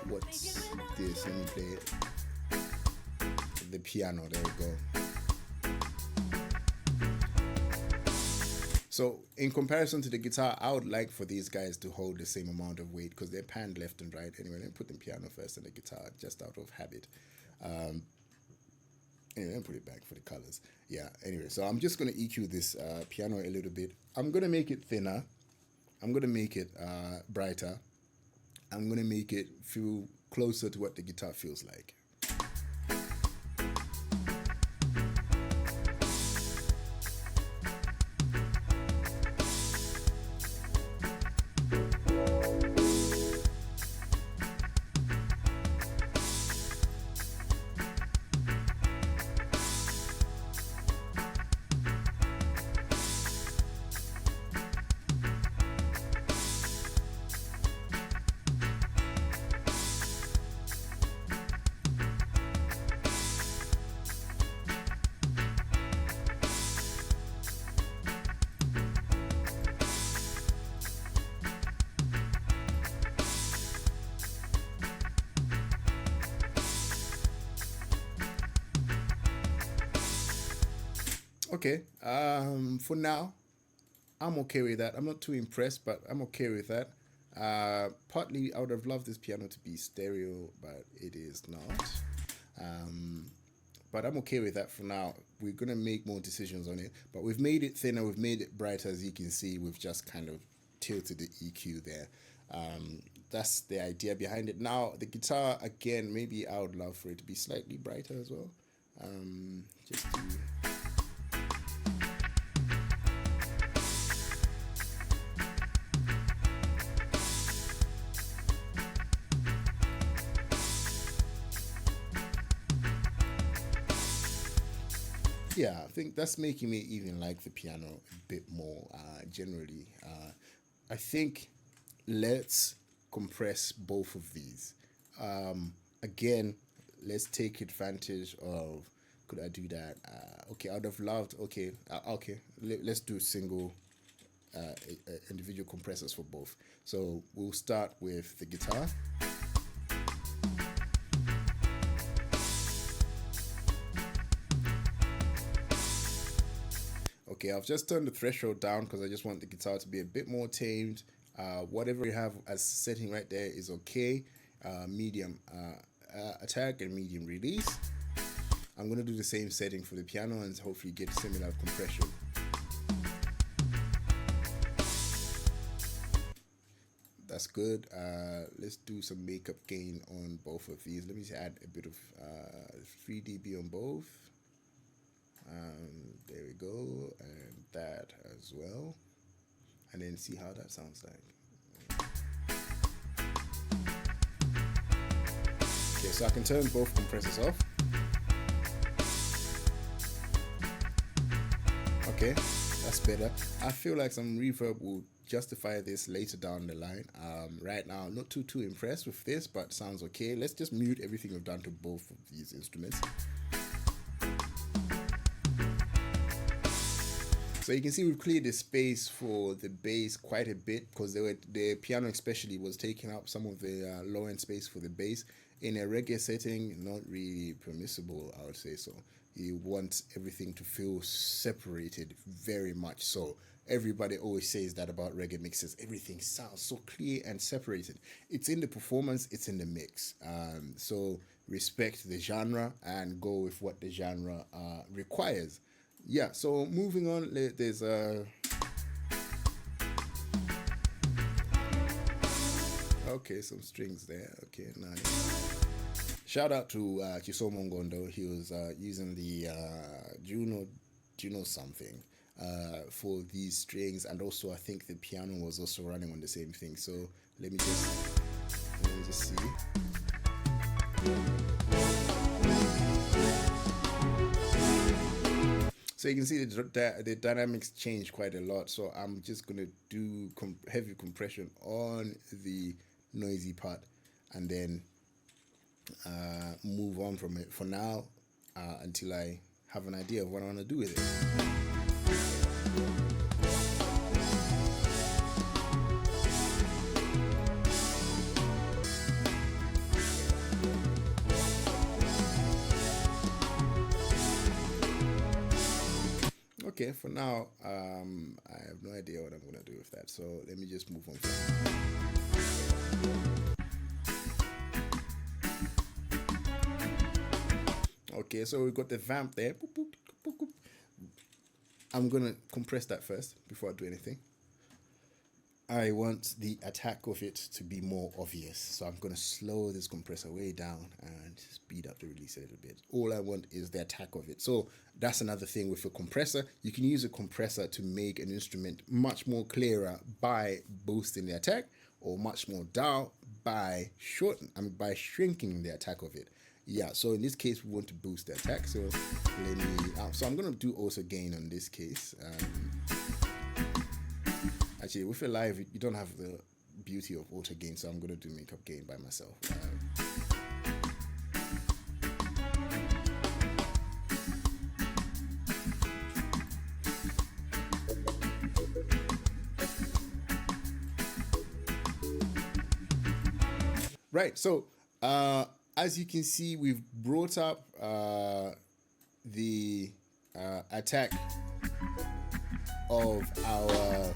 what's this? Let me play it. The piano. There we go. So in comparison to the guitar, I would like for these guys to hold the same amount of weight because they're panned left and right. Anyway, let me put the piano first and the guitar just out of habit. Anyway, let me put it back for the colors. Yeah, anyway, so I'm just going to EQ this piano a little bit. I'm going to make it thinner. I'm going to make it brighter. I'm going to make it feel closer to what the guitar feels like. Okay, for now, I'm okay with that. I'm not too impressed, but I'm okay with that. Partly, I would have loved this piano to be stereo, but it is not. But I'm okay with that for now. We're gonna make more decisions on it, but we've made it thinner, we've made it brighter, as you can see. We've just kind of tilted the EQ there. That's the idea behind it. Now, the guitar, again, maybe I would love for it to be slightly brighter as well. Just to... Yeah, I think that's making me even like the piano a bit more generally. I think let's compress both of these. Again, let's take advantage of, could I do that? Okay, I would have loved, okay, let's do single individual compressors for both. So we'll start with the guitar. Okay, I've just turned the threshold down because I just want the guitar to be a bit more tamed. Whatever you have as setting right there is okay. Medium attack and medium release. I'm going to do the same setting for the piano and hopefully get similar compression. That's good. Let's do some makeup gain on both of these. Let me add a bit of 3 dB on both. There we go, and that as well, and then see how that sounds like. Okay, so I can turn both compressors off. Okay, that's better. I feel like some reverb will justify this later down the line. Right now, I'm not too impressed with this, but sounds okay. Let's just mute everything we've done to both of these instruments. So you can see we've cleared the space for the bass quite a bit because the piano especially was taking up some of the low end space for the bass. In a reggae setting, not really permissible, I would say so. You want everything to feel separated very much so. Everybody always says that about reggae mixes. Everything sounds so clear and separated. It's in the performance, it's in the mix. So respect the genre and go with what the genre requires. Yeah, so moving on, there's okay, some strings there. Okay, nice. Shout out to Chisomo Ngondo. He was using the Juno something for these strings, and also I think the piano was also running on the same thing. So let me just see. So you can see the dynamics change quite a lot. So I'm just going to do heavy compression on the noisy part and then move on from it for now until I have an idea of what I want to do with it. Okay, for now, I have no idea what I'm gonna do with that. So let me just move on. From Okay, so we've got the vamp there. Boop, boop, boop, boop. I'm gonna compress that first before I do anything. I want the attack of it to be more obvious. So I'm going to slow this compressor way down and speed up the release a little bit. All I want is the attack of it. So that's another thing with a compressor. You can use a compressor to make an instrument much more clearer by boosting the attack, or much more dull by by shrinking the attack of it. Yeah, so in this case, we want to boost the attack. So let me, so I'm going to do also gain on this case. Actually, with a live, you don't have the beauty of auto gain, so I'm going to do makeup gain by myself. Right, so as you can see, we've brought up the attack of our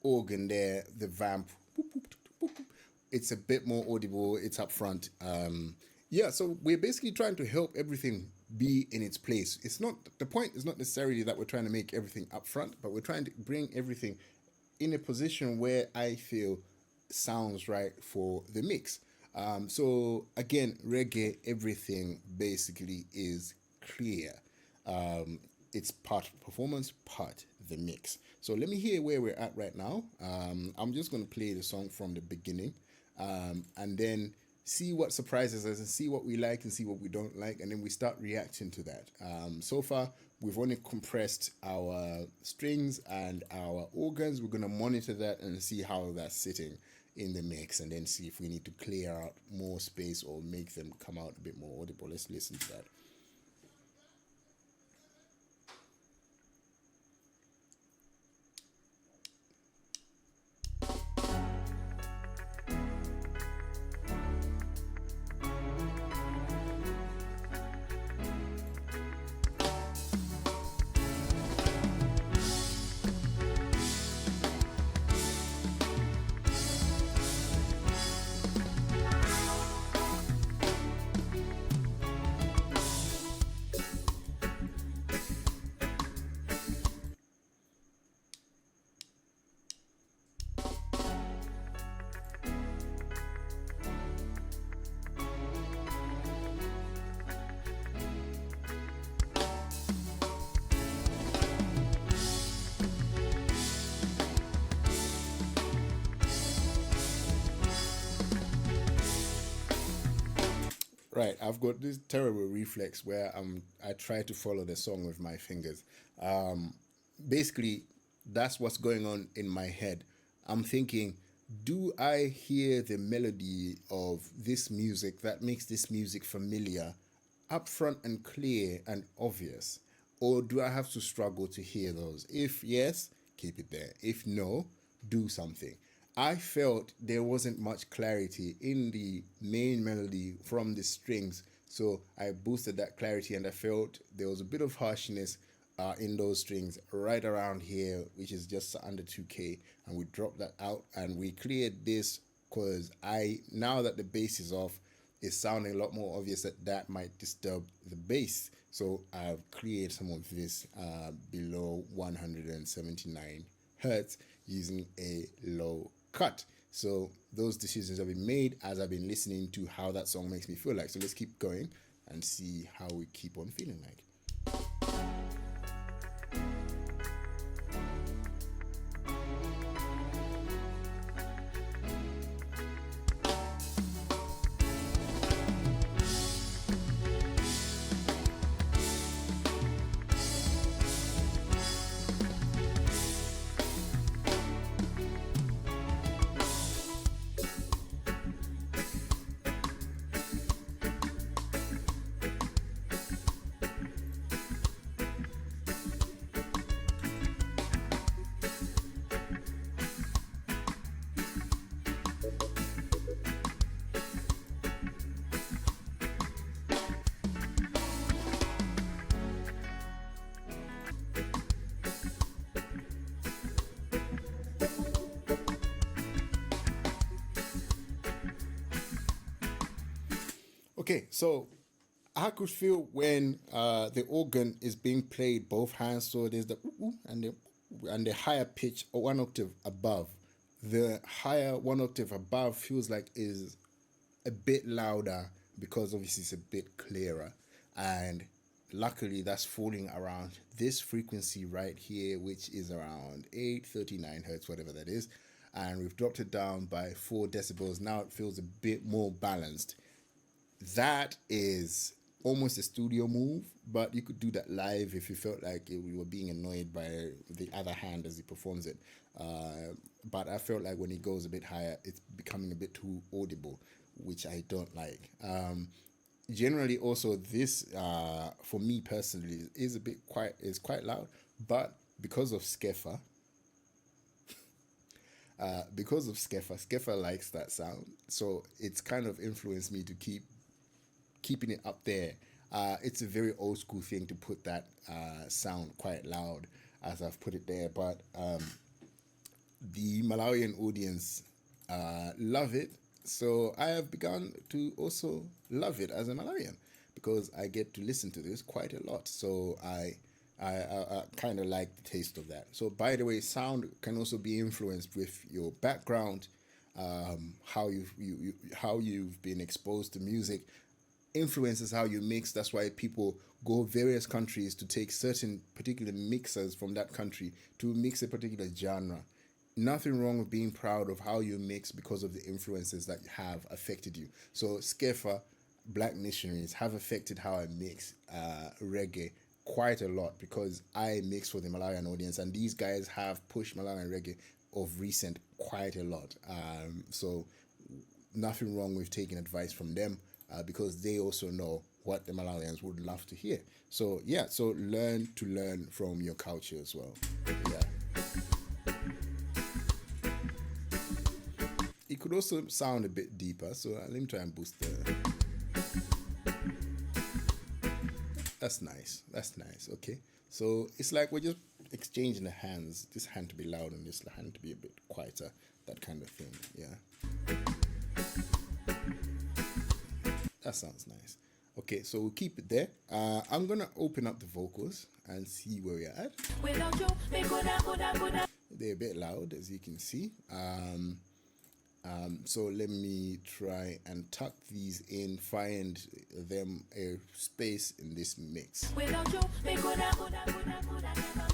organ there, the vamp. It's a bit more audible, it's up front. Yeah, so we're basically trying to help everything be in its place. It's not, the point is not necessarily that we're trying to make everything up front, but we're trying to bring everything in a position where I feel sounds right for the mix. So again, reggae, everything basically is clear. It's part performance, part the mix. So let me hear where we're at right now. I'm just going to play the song from the beginning, and then see what surprises us and see what we like and see what we don't like, and then we start reacting to that. So far, we've only compressed our strings and our organs. We're going to monitor that and see how that's sitting in the mix, and then see if we need to clear out more space or make them come out a bit more audible. Let's listen to that. Right, I've got this terrible reflex where I try to follow the song with my fingers. Basically, that's what's going on in my head. I'm thinking, do I hear the melody of this music that makes this music familiar, upfront and clear and obvious? Or do I have to struggle to hear those? If yes, keep it there. If no, do something. I felt there wasn't much clarity in the main melody from the strings, so I boosted that clarity, and I felt there was a bit of harshness in those strings right around here, which is just under 2K, and we dropped that out and we cleared this because now that the bass is off, it's sounding a lot more obvious that might disturb the bass. So I've cleared some of this below 179 hertz using a low cut. So those decisions have been made as I've been listening to how that song makes me feel like. So let's keep going and see how we keep on feeling like. Okay, so I could feel when the organ is being played both hands. So there's the ooh, ooh and the higher pitch or one octave above. The higher one octave above feels like is a bit louder because obviously it's a bit clearer, and luckily that's falling around this frequency right here, which is around 839 hertz, whatever that is, and we've dropped it down by 4 decibels. Now it feels a bit more balanced. That is almost a studio move, but you could do that live if you felt like you were being annoyed by the other hand as he performs it. But I felt like when he goes a bit higher, it's becoming a bit too audible, which I don't like. Generally, also this for me personally is a bit quite loud, but because of Skeffer likes that sound, so it's kind of influenced me to keeping it up there. It's a very old school thing to put that sound quite loud, as I've put it there. But the Malawian audience love it, so I have begun to also love it as a Malawian because I get to listen to this quite a lot. So I kind of like the taste of that. So by the way, sound can also be influenced with your background, how how you've been exposed to music, influences how you mix. That's why people go various countries to take certain particular mixers from that country to mix a particular genre. Nothing wrong with being proud of how you mix because of the influences that have affected you. So Skefa, Black Missionaries have affected how I mix reggae quite a lot because I mix for the Malawian audience, and these guys have pushed Malawian reggae of recent quite a lot. So nothing wrong with taking advice from them because they also know what the Malawians would love to hear. So yeah, so learn from your culture as well. Yeah. It could also sound a bit deeper, so let me try and boost the. That's nice. That's nice. Okay. So it's like we're just exchanging the hands. This hand to be loud and this hand to be a bit quieter. That kind of thing. Yeah. That sounds nice. Okay, so we'll keep it there. I'm gonna open up the vocals and see where we're at. They're a bit loud, as you can see. So let me try and tuck these in, find them a space in this mix. Without you, me coulda never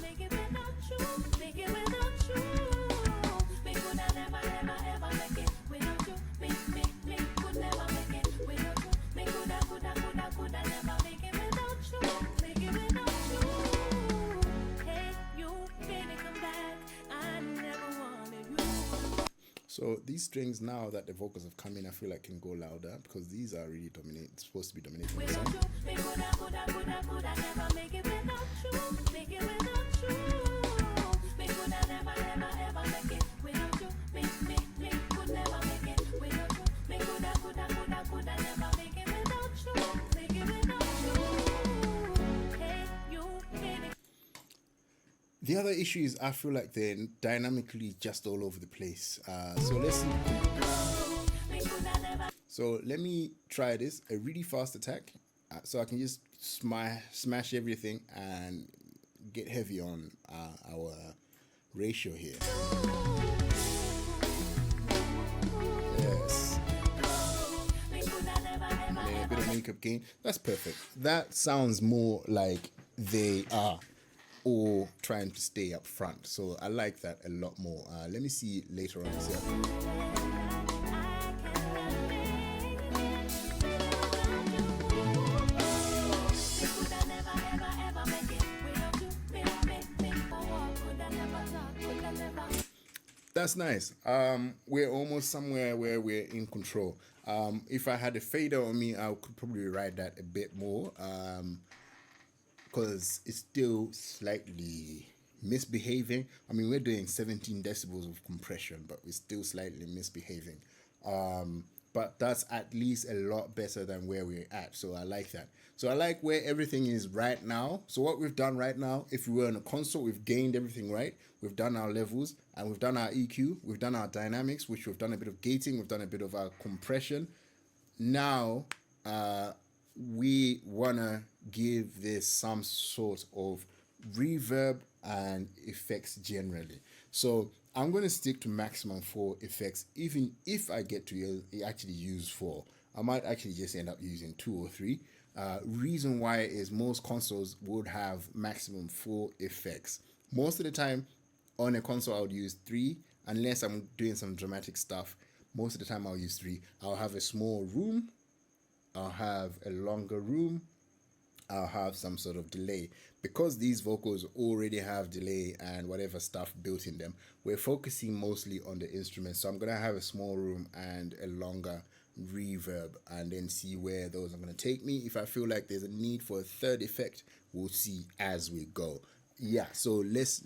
make it without you, make it without you. Me coulda never ever make it without you, me could never make it without you. Me coulda never make it without you, make it without you. Hey, you baby, come back. I never wanted you. So these strings, now that the vocals have come in, I feel like can go louder because these are really supposed to be dominating the song. The other issue is I feel like they're dynamically just all over the place. So let's see. So let me try this, a really fast attack, so I can just smash everything and get heavy on our ratio here. Yes. And a bit of makeup gain. That's perfect. That sounds more like they are or trying to stay up front. So I like that a lot more. Let me see later on. That's nice. We're almost somewhere where we're in control. If I had a fader on me, I could probably ride that a bit more. Because it's still slightly misbehaving. I mean, we're doing 17 decibels of compression, but we're still slightly misbehaving. But that's at least a lot better than where we're at. So I like that. So I like where everything is right now. So what we've done right now, if we were in a console, we've gained everything right. We've done our levels and we've done our EQ. We've done our dynamics, which we've done a bit of gating. We've done a bit of our compression. Now we want to give this some sort of reverb and effects generally. So I'm going to stick to maximum 4 effects. Even if I get to actually use 4, I might actually just end up using 2 or 3. Reason why is most consoles would have maximum 4 effects. Most of the time on a console I would use 3 unless I'm doing some dramatic stuff. Most of the time I'll use 3. I'll have a small room, I'll have a longer room, I'll have some sort of delay. Because these vocals already have delay and whatever stuff built in them, we're focusing mostly on the instruments. So I'm going to have a small room and a longer reverb, and then see where those are going to take me. If I feel like there's a need for a third effect, we'll see as we go. Yeah, so let's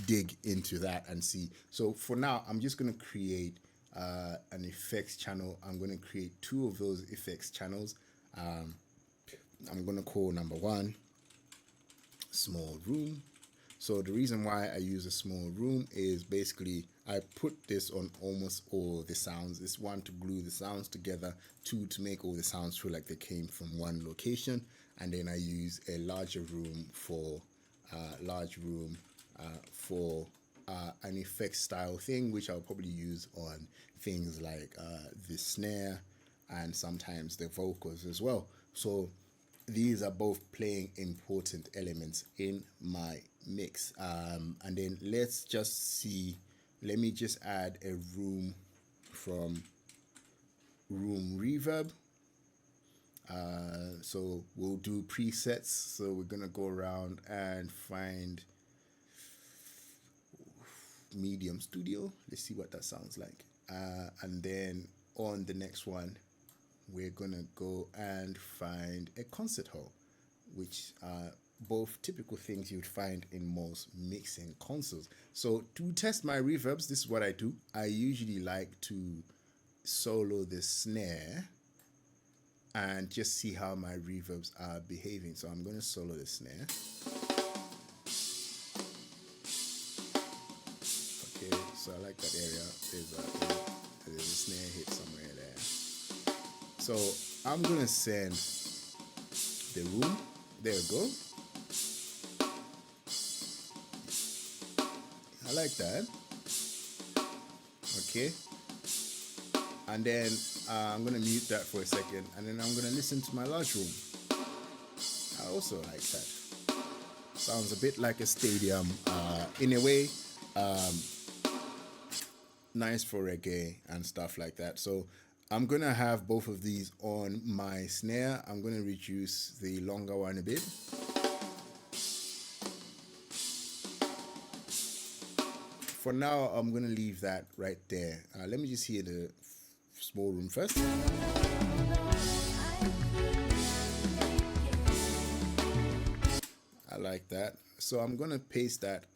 dig into that and see. So for now, I'm just going to create an effects channel. I'm going to create 2 of those effects channels. I'm going to call number 1 small room. So the reason why I use a small room is basically I put this on almost all the sounds. It's 1 to glue the sounds together, 2 to make all the sounds feel like they came from one location, and then I use a larger room for an effect style thing, which I'll probably use on things like the snare and sometimes the vocals as well. So these are both playing important elements in my mix. And then let's just see, let me just add a room from room reverb. So we'll do presets. So we're gonna go around and find Medium Studio. Let's see what that sounds like. And then on the next one, we're gonna go and find a concert hall, which are both typical things you'd find in most mixing consoles. So to test my reverbs, this is what I do. I usually like to solo the snare and just see how my reverbs are behaving. So I'm gonna solo the snare. Okay, so I like that area. There's a snare hit somewhere there. So I'm gonna send the room. There we go. I like that. Okay. And then I'm gonna mute that for a second, and then I'm gonna listen to my large room. I also like that. Sounds a bit like a stadium in a way. Nice for reggae and stuff like that. So I'm gonna have both of these on my snare. I'm gonna reduce the longer one a bit. For now, I'm gonna leave that right there. Let me just hear the small room first. I like that. So I'm gonna paste that.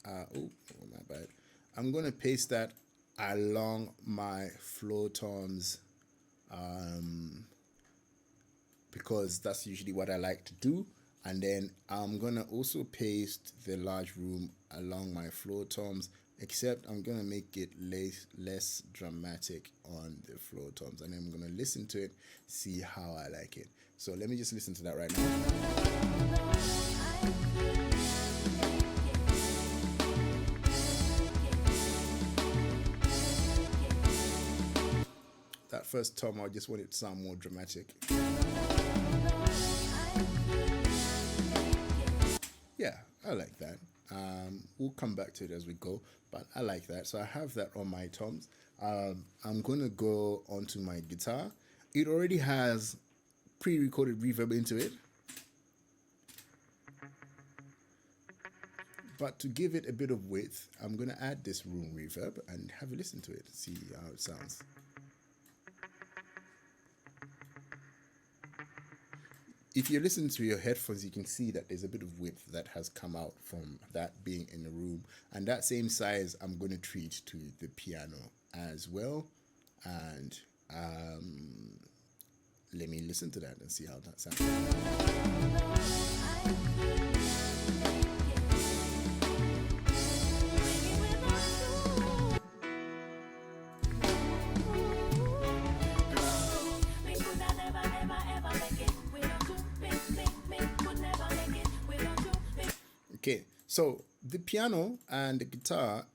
Oh my bad. I'm gonna paste that along my floor tones, because that's usually what I like to do. And then I'm gonna also paste the large room along my floor tones, except I'm gonna make it less dramatic on the floor tones, and then I'm gonna listen to it, see how I like it. So let me just listen to that right now. That first tom, I just want it to sound more dramatic. Yeah, I like that. We'll come back to it as we go, but I like that. So I have that on my toms. I'm gonna go onto my guitar. It already has pre-recorded reverb into it, but to give it a bit of width, I'm gonna add this room reverb and have a listen to it, see how it sounds. If you listen to your headphones, you can see that there's a bit of width that has come out from that being in the room. And that same size I'm going to treat to the piano as well. And let me listen to that and see how that sounds. So the piano and the guitar,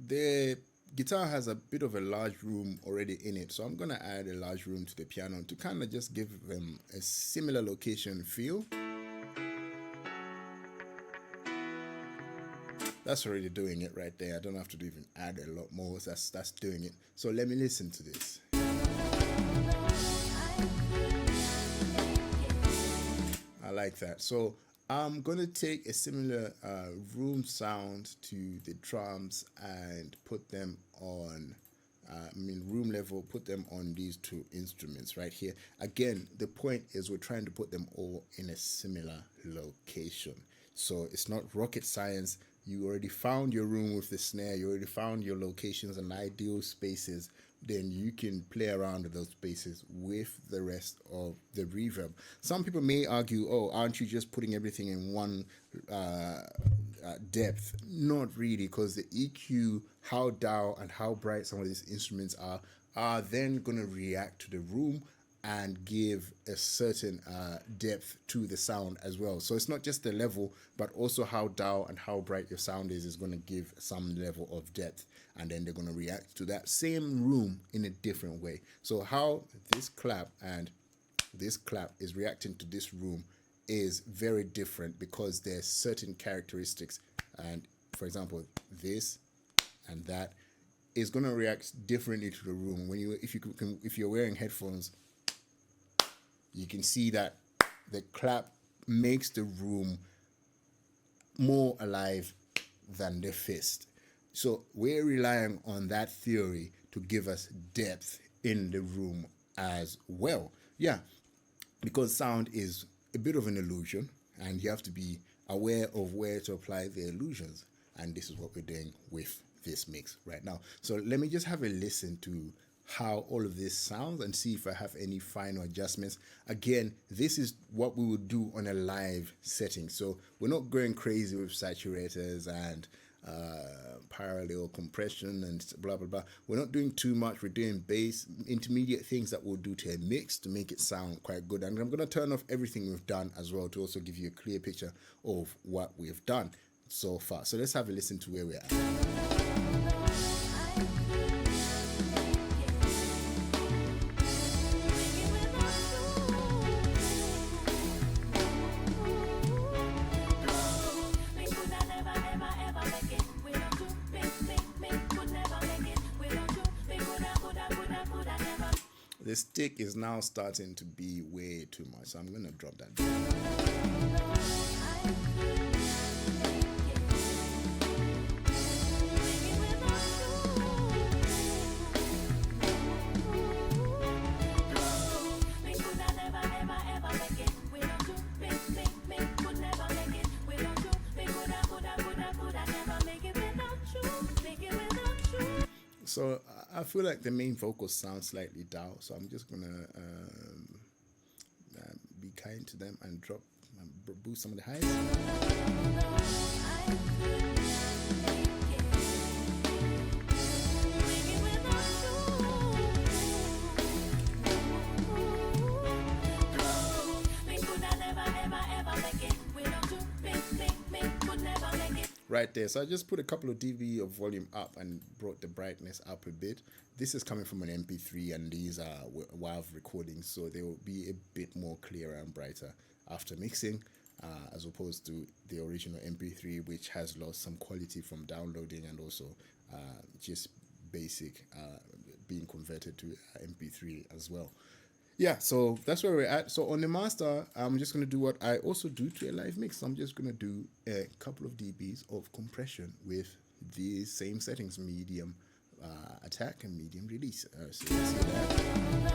the guitar has a bit of a large room already in it. So I'm gonna add a large room to the piano to kind of just give them a similar location feel. That's already doing it right there. I don't have to even add a lot more. That's doing it. So let me listen to this. I like that. So I'm gonna take a similar room sound to the drums and put them on room level, put them on these two instruments right here. Again, the point is we're trying to put them all in a similar location. So it's not rocket science. You already found your room with the snare, you already found your locations and ideal spaces, then you can play around with those spaces with the rest of the reverb. Some people may argue, oh, aren't you just putting everything in one depth? Not really, because the EQ, how dull and how bright some of these instruments are then going to react to the room and give a certain depth to the sound as well. So it's not just the level, but also how dull and how bright your sound is going to give some level of depth. And then they're going to react to that same room in a different way. So how this clap and this clap is reacting to this room is very different because there's certain characteristics. And for example, this and that is going to react differently to the room. When if you're wearing headphones, you can see that the clap makes the room more alive than the fist. So we're relying on that theory to give us depth in the room as well. Yeah, because sound is a bit of an illusion and you have to be aware of where to apply the illusions. And this is what we're doing with this mix right now. So let me just have a listen to how all of this sounds and see if I have any final adjustments. Again, this is what we would do on a live setting. So we're not going crazy with saturators and parallel compression and blah, blah, blah. We're not doing too much. We're doing bass, intermediate things that we'll do to a mix to make it sound quite good. And I'm going to turn off everything we've done as well to also give you a clear picture of what we've done so far. So let's have a listen to where we're at. The stick is now starting to be way too much, so I'm going to drop that down. So I feel like the main vocal sounds slightly dull, so I'm just gonna be kind to them and drop boost some of the highs. Right there, so I just put a couple of dB of volume up and brought the brightness up a bit. This is coming from an MP3 and these are WAV recordings, so they will be a bit more clearer and brighter after mixing, as opposed to the original MP3, which has lost some quality from downloading and also just basic being converted to MP3 as well. Yeah, so that's where we're at. So on the master, I'm just going to do what I also do to a live mix. I'm just going to do a couple of dBs of compression with the same settings, medium attack and medium release. So let's see that.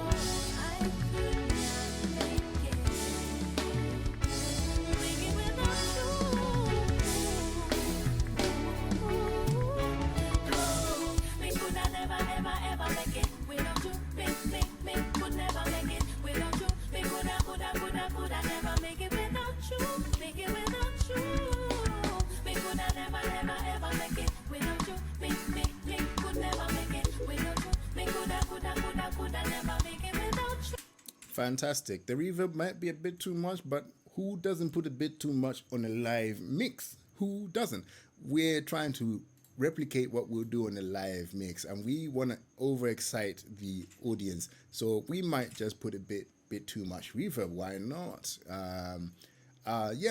Fantastic. The reverb might be a bit too much, but who doesn't put a bit too much on a live mix? who doesn't? We're trying to replicate what we'll do on a live mix, and we want to overexcite the audience, so we might just put a bit too much reverb. Why not?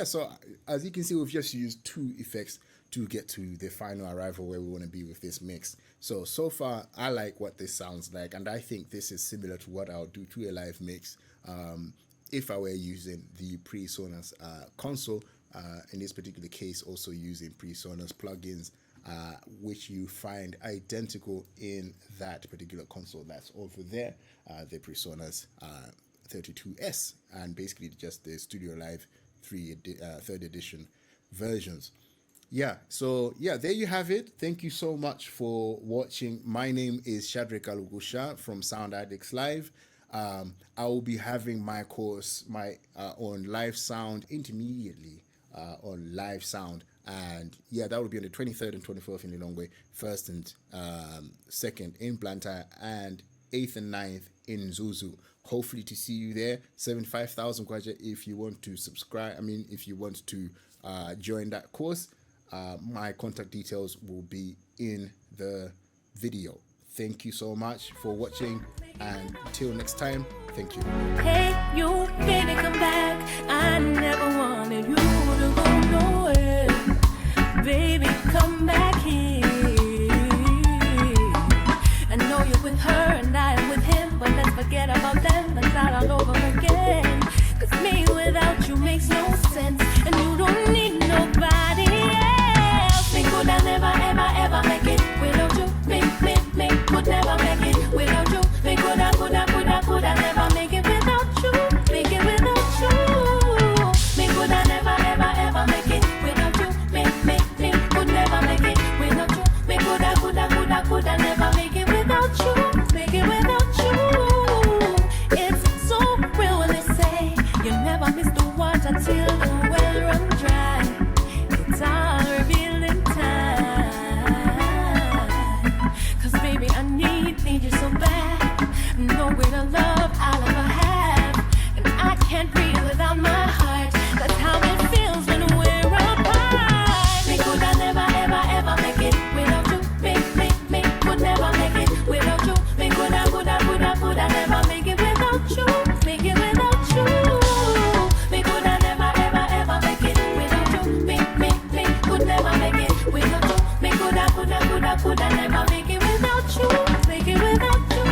So as you can see, we've just used 2 effects to get to the final arrival where we want to be with this mix. So far I like what this sounds like, and I think this is similar to what I'll do to a live mix if I were using the PreSonus console, in this particular case also using PreSonus plugins, which you find identical in that particular console that's over there, the PreSonus 32S, and basically just the Studio Live 3rd edition versions. So there you have it. Thank you so much for watching. My name is Shadrack Alugusha from Sound Addicts Live. I will be having my course on live sound intermediately on live sound, and that will be on the 23rd and 24th in Lilongwe, 1st and 2nd in Blantyre, and 8th and 9th in Zuzu. Hopefully to see you there. 75,000 kwacha if you want to subscribe. If you want to join that course. My contact details will be in the video. Thank you so much for watching, and until next time, thank you. Hey, you baby, come back. I never wanted you to go nowhere. Baby, come back here. I know you're with her and I am with him, but let's forget about them and start all over again. 'Cause me without you makes no sense, and you don't need nobody else. Me could I never, ever, ever make it without you. Me could never make it without you. Me could I never make it without you. Make it without you. Me could I never, ever, ever make it without you. Me could never make it without you. Me could I never make it without you. Make it without you. It's so real when they say you never miss the water till the well run dry. It's all revealed in time. 'Cause baby, I need you so bad. No greater love I'll ever have. And I can't breathe without my heart. That's how it feels when we're apart. Me could I never, ever, ever make it without you. Me could never make it without you. Me could I never make it without you. Make it without you. Me could I never, ever, ever make it without you. Me could never make it without you. Me could I never make it without you. Make it without you.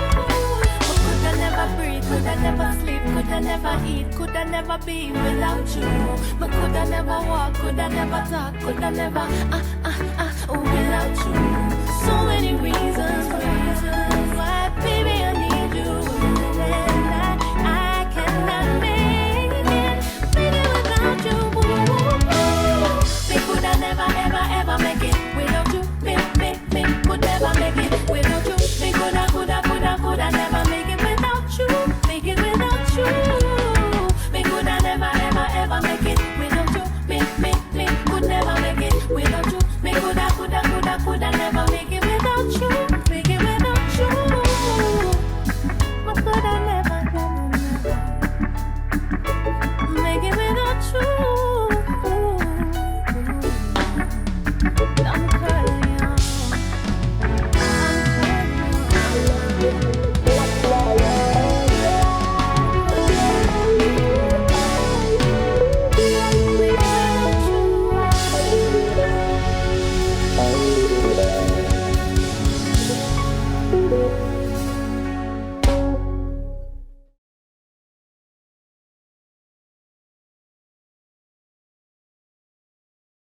Could I never breathe? Could I never sleep? Could I never eat? Could I never be without you? But could I never walk? Could I never talk? Could I never without you? So many reasons